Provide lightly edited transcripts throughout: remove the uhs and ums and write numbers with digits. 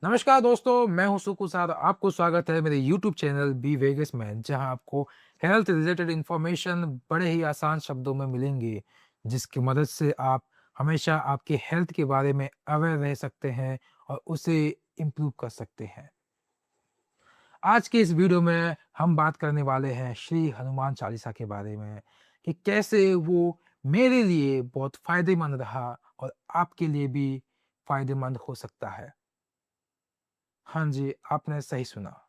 नमस्कार दोस्तों, मैं हूं सुकु सर। आपको स्वागत है मेरे यूट्यूब चैनल बी वेगस में, जहां आपको हेल्थ रिलेटेड इंफॉर्मेशन बड़े ही आसान शब्दों में मिलेंगी, जिसकी मदद से आप हमेशा आपके हेल्थ के बारे में अवेयर रह सकते हैं और उसे इम्प्रूव कर सकते हैं। आज के इस वीडियो में हम बात करने वाले हैं श्री हनुमान चालीसा के बारे में कि कैसे वो मेरे लिए बहुत फायदेमंद रहा और आपके लिए भी फायदेमंद हो सकता है। हाँ जी, आपने सही सुना।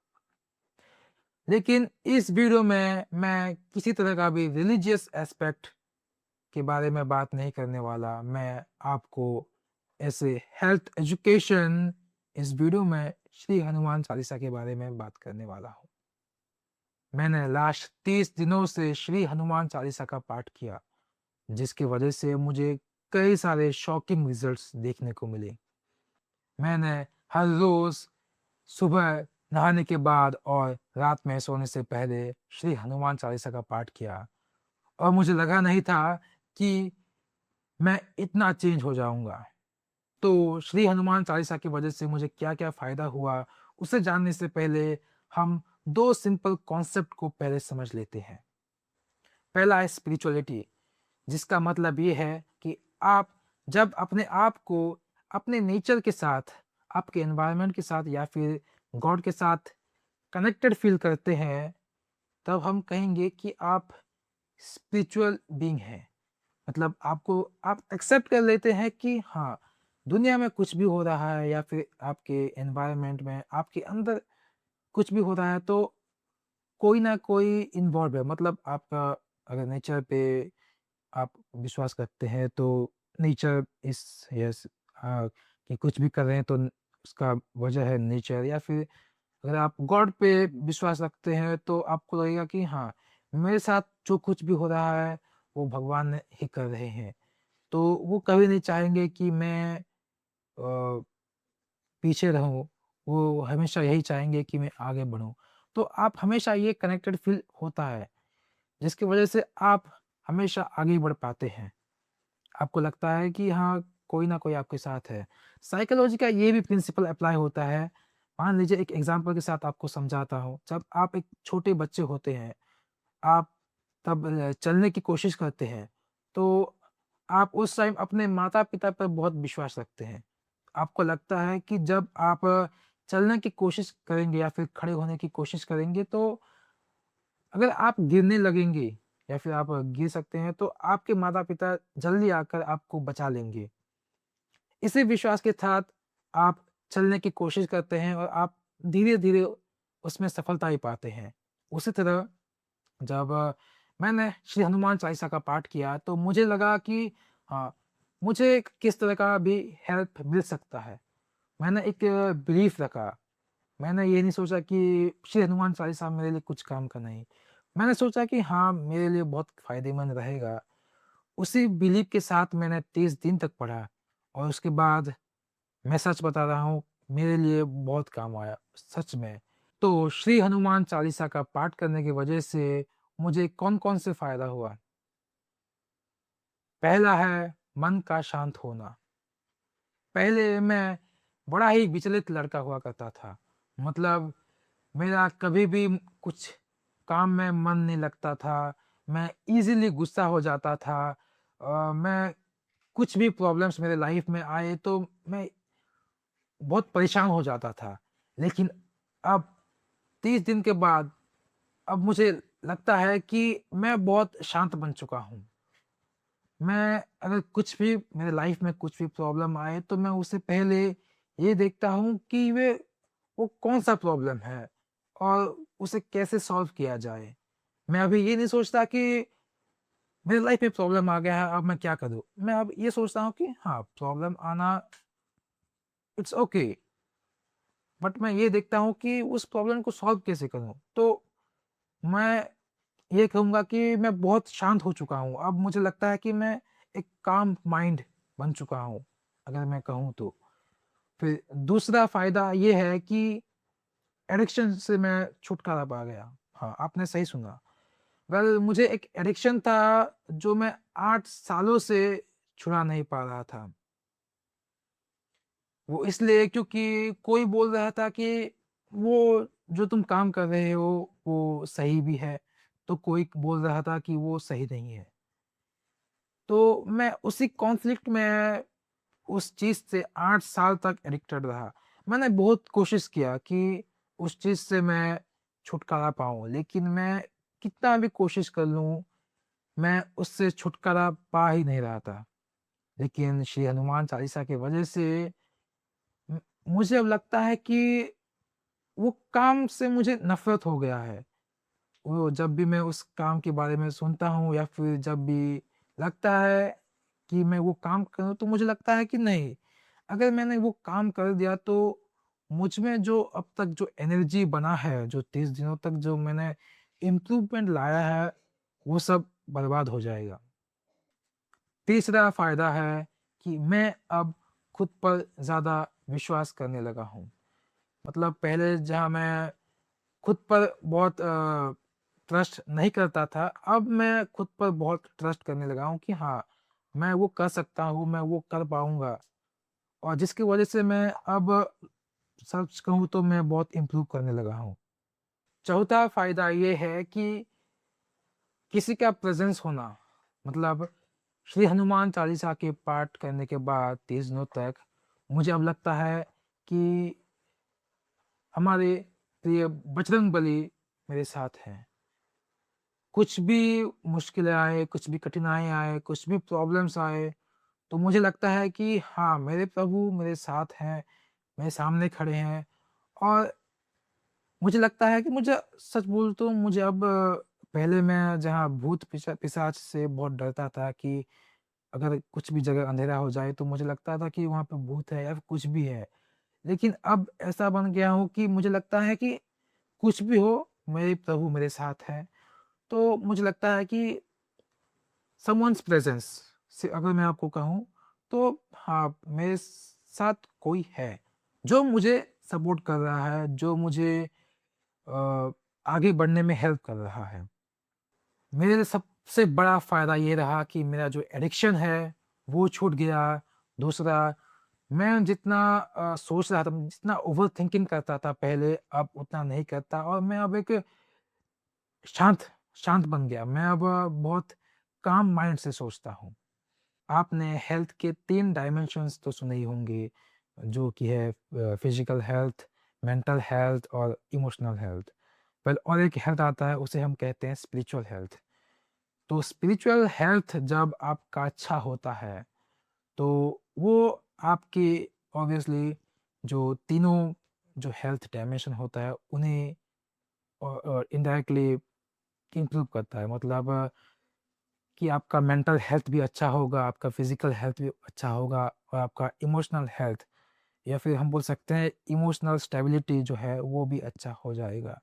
लेकिन इस वीडियो में मैं किसी तरह का भी रिलीजियस एस्पेक्ट के बारे में बात नहीं करने वाला। मैं आपको ऐसे हेल्थ एजुकेशन इस वीडियो में श्री हनुमान चालीसा के बारे में बात करने वाला हूँ। मैंने लास्ट 30 दिनों से श्री हनुमान चालीसा का पाठ किया, जिसकी वजह से मुझे कई सारे शॉकिंग रिजल्ट्स देखने को मिले। मैंने हर रोज़ सुबह नहाने के बाद और रात में सोने से पहले श्री हनुमान चालीसा का पाठ किया और मुझे लगा नहीं था कि मैं इतना चेंज हो जाऊँगा। तो श्री हनुमान चालीसा की वजह से मुझे क्या-क्या फ़ायदा हुआ, उसे जानने से पहले हम 2 सिंपल कॉन्सेप्ट को पहले समझ लेते हैं। पहला है स्पिरिचुअलिटी, जिसका मतलब ये है कि आप जब अपने आप को अपने नेचर के साथ, आपके एनवायरनमेंट के साथ या फिर गॉड के साथ कनेक्टेड फ़ील करते हैं, तब हम कहेंगे कि आप स्पिरिचुअल बीइंग हैं। मतलब आपको आप एक्सेप्ट कर लेते हैं कि हाँ, दुनिया में कुछ भी हो रहा है या फिर आपके एनवायरनमेंट में, आपके अंदर कुछ भी हो रहा है, तो कोई ना कोई इन्वॉल्व है। मतलब आपका अगर नेचर पे आप विश्वास करते हैं, तो नेचर इज़ यस कि कुछ भी कर रहे हैं तो उसका वजह है नेचर। या फिर अगर आप गॉड पे विश्वास रखते हैं, तो आपको लगेगा कि हाँ, मेरे साथ जो कुछ भी हो रहा है वो भगवान ही कर रहे हैं। तो वो कभी नहीं चाहेंगे कि मैं पीछे रहूँ, वो हमेशा यही चाहेंगे कि मैं आगे बढ़ूँ। तो आप हमेशा ये कनेक्टेड फ़ील होता है, जिसकी वजह से आप हमेशा आगे बढ़ पाते हैं। आपको लगता है कि हाँ, कोई ना कोई आपके साथ है। साइकोलॉजी का ये भी प्रिंसिपल अप्लाई होता है। मान लीजिए, एक एग्ज़ाम्पल के साथ आपको समझाता हूँ। जब आप एक छोटे बच्चे होते हैं, आप तब चलने की कोशिश करते हैं, तो आप उस टाइम अपने माता-पिता पर बहुत विश्वास रखते हैं। आपको लगता है कि जब आप चलने की कोशिश करेंगे या फिर खड़े होने की कोशिश करेंगे, तो अगर आप गिरने लगेंगे या फिर आप गिर सकते हैं, तो आपके माता-पिता जल्दी आकर आपको बचा लेंगे। इसी विश्वास के साथ आप चलने की कोशिश करते हैं और आप धीरे-धीरे उसमें सफलता भी पाते हैं। उसी तरह जब मैंने श्री हनुमान चालीसा का पाठ किया, तो मुझे लगा कि हाँ, मुझे किस तरह का भी हेल्प मिल सकता है। मैंने एक बिलीफ रखा। मैंने ये नहीं सोचा कि श्री हनुमान चालीसा मेरे लिए कुछ काम का नहीं। मैंने सोचा कि हाँ, मेरे लिए बहुत फ़ायदेमंद रहेगा। उसी बिलीफ के साथ मैंने 30 दिन तक पढ़ा और उसके बाद मैं सच बता रहा हूँ, मेरे लिए बहुत काम आया, सच में। तो श्री हनुमान चालीसा का पाठ करने की वजह से मुझे कौन-कौन से फ़ायदा हुआ? पहला है मन का शांत होना। पहले मैं बड़ा ही विचलित लड़का हुआ करता था। मतलब मेरा कभी भी कुछ काम में मन नहीं लगता था। मैं ईज़िली गुस्सा हो जाता था। मैं कुछ भी प्रॉब्लम्स मेरे लाइफ़ में आए, तो मैं बहुत परेशान हो जाता था। लेकिन अब 30 दिन के बाद अब मुझे लगता है कि मैं बहुत शांत बन चुका हूँ। मैं अगर कुछ भी मेरे लाइफ़ में कुछ भी प्रॉब्लम आए, तो मैं उससे पहले ये देखता हूँ कि वो कौन-सा प्रॉब्लम है और उसे कैसे सॉल्व किया जाए। मैं अभी ये नहीं सोचता कि मेरे लाइफ़ में प्रॉब्लम आ गया है, अब मैं क्या करूँ? मैं अब ये सोचता हूँ कि हाँ, प्रॉब्लम आना इट्स ओके, बट मैं ये देखता हूँ कि उस प्रॉब्लम को सॉल्व कैसे करूँ? तो मैं ये कहूँगा कि मैं बहुत शांत हो चुका हूँ। अब मुझे लगता है कि मैं एक काम माइंड बन चुका हूँ, अगर मैं कहूँ तो। फिर दूसरा फ़ायदा ये है कि एडिक्शन से मैं छुटकारा पा गया। हाँ, आपने सही सुना। वेल, मुझे एक एडिक्शन था, जो मैं 8 सालों से छुड़ा नहीं पा रहा था। वो इसलिए क्योंकि कोई बोल रहा था कि वो जो तुम काम कर रहे हो वो सही भी है, तो कोई बोल रहा था कि वो सही नहीं है। तो मैं उसी कॉन्फ्लिक्ट में उस चीज़ से 8 साल तक एडिक्टेड रहा। मैंने बहुत कोशिश किया कि उस चीज़ से मैं छुटकारा पाऊँ, लेकिन मैं कितना भी कोशिश कर लूँ, मैं उससे छुटकारा पा ही नहीं रहा था। लेकिन श्री हनुमान चालीसा की वजह से म मुझे अब लगता है कि वो काम से मुझे नफ़रत हो गया है। वो जब भी मैं उस काम के बारे में सुनता हूँ या फिर जब भी लगता है कि मैं वो काम करूँ, तो मुझे लगता है कि नहीं, अगर मैंने वो काम कर दिया तो मुझ में जो अब तक जो एनर्जी बना है, जो 30 दिनों तक जो मैंने इम्प्रूवमेंट लाया है, वो सब बर्बाद हो जाएगा। तीसरा फ़ायदा है कि मैं अब खुद पर ज़्यादा विश्वास करने लगा हूँ। मतलब पहले जहाँ मैं खुद पर बहुत ट्रस्ट नहीं करता था, अब मैं खुद पर बहुत ट्रस्ट करने लगा हूँ कि हाँ, मैं वो कर सकता हूँ, मैं वो कर पाऊँगा, और जिसकी वज़ह से मैं अब सच कहूँ तो मैं बहुत इम्प्रूव करने लगा हूँ। चौथा फ़ायदा ये है कि किसी का प्रेज़ेंस होना, मतलब श्री हनुमान चालीसा के पाठ करने के बाद 30 दिनों तक मुझे अब लगता है कि हमारे प्रिय बजरंगबली मेरे साथ हैं। कुछ भी मुश्किलें आए, कुछ भी कठिनाई आए, कुछ भी प्रॉब्लम्स आए, तो मुझे लगता है कि हाँ, मेरे प्रभु मेरे साथ हैं, मेरे सामने खड़े हैं, और मुझे लगता है कि मुझे सच बोलूँ तो मुझे अब पहले मैं जहाँ भूत पिशाच से बहुत डरता था कि अगर कुछ भी जगह अंधेरा हो जाए तो मुझे लगता था कि वहाँ पे भूत है या फिर कुछ भी है। लेकिन अब ऐसा बन गया हूँ कि मुझे लगता है कि कुछ भी हो, मेरे प्रभु मेरे साथ हैं। तो मुझे लगता है कि समवन्स प्रेजेंस से अगर मैं आपको कहूँ तो हाँ, मेरे साथ कोई है, जो मुझे सपोर्ट कर रहा है, जो मुझे आगे बढ़ने में हेल्प कर रहा है। मेरे सबसे बड़ा फ़ायदा ये रहा कि मेरा जो एडिक्शन है, वो छूट गया। दूसरा, मैं जितना सोच रहा था, जितना ओवरथिंकिंग करता था पहले, अब उतना नहीं करता, और मैं अब एक शांत शांत बन गया। मैं अब बहुत काम माइंड से सोचता हूँ। आपने हेल्थ के 3 डायमेंशंस तो सुने ही होंगे, जो कि है फिज़िकल हेल्थ, मेंटल हेल्थ और इमोशनल हेल्थ। फिर और एक हेल्थ आता है, उसे हम कहते हैं स्पिरिचुअल हेल्थ। तो स्पिरिचुअल हेल्थ जब आपका अच्छा होता है, तो वो आपके ऑब्वियसली जो तीनों जो हेल्थ डायमेंशन होता है, उन्हें इनडायरेक्टली इम्प्रूव करता है। मतलब कि आपका मेंटल हेल्थ भी अच्छा होगा, आपका फिज़िकल हेल्थ भी अच्छा होगा, और आपका इमोशनल हेल्थ, या फिर हम बोल सकते हैं इमोशनल स्टेबिलिटी जो है, वो भी अच्छा हो जाएगा।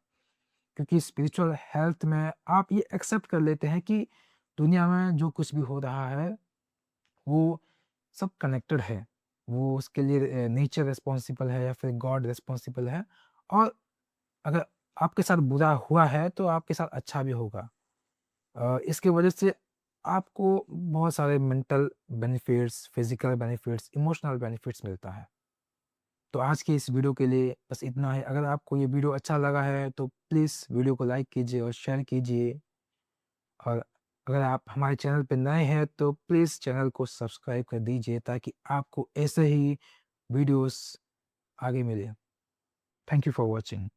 क्योंकि स्पिरिचुअल हेल्थ में आप ये एक्सेप्ट कर लेते हैं कि दुनिया में जो कुछ भी हो रहा है, वो सब कनेक्टेड है। वो उसके लिए नेचर रिस्पॉन्सिबल है या फिर गॉड रिस्पॉन्सिबल है, और अगर आपके साथ बुरा हुआ है, तो आपके साथ अच्छा भी होगा। इसकी वजह से आपको बहुत सारे mental benefits, physical benefits, emotional benefits मिलता है। तो आज की इस वीडियो के लिए बस इतना है। अगर आपको ये वीडियो अच्छा लगा है तो प्लीज़ वीडियो को लाइक कीजिए और शेयर कीजिए, और अगर आप हमारे चैनल पे नए हैं तो प्लीज़ चैनल को सब्सक्राइब कर दीजिए, ताकि आपको ऐसे ही वीडियोज़ आगे मिले। Thank you for watching.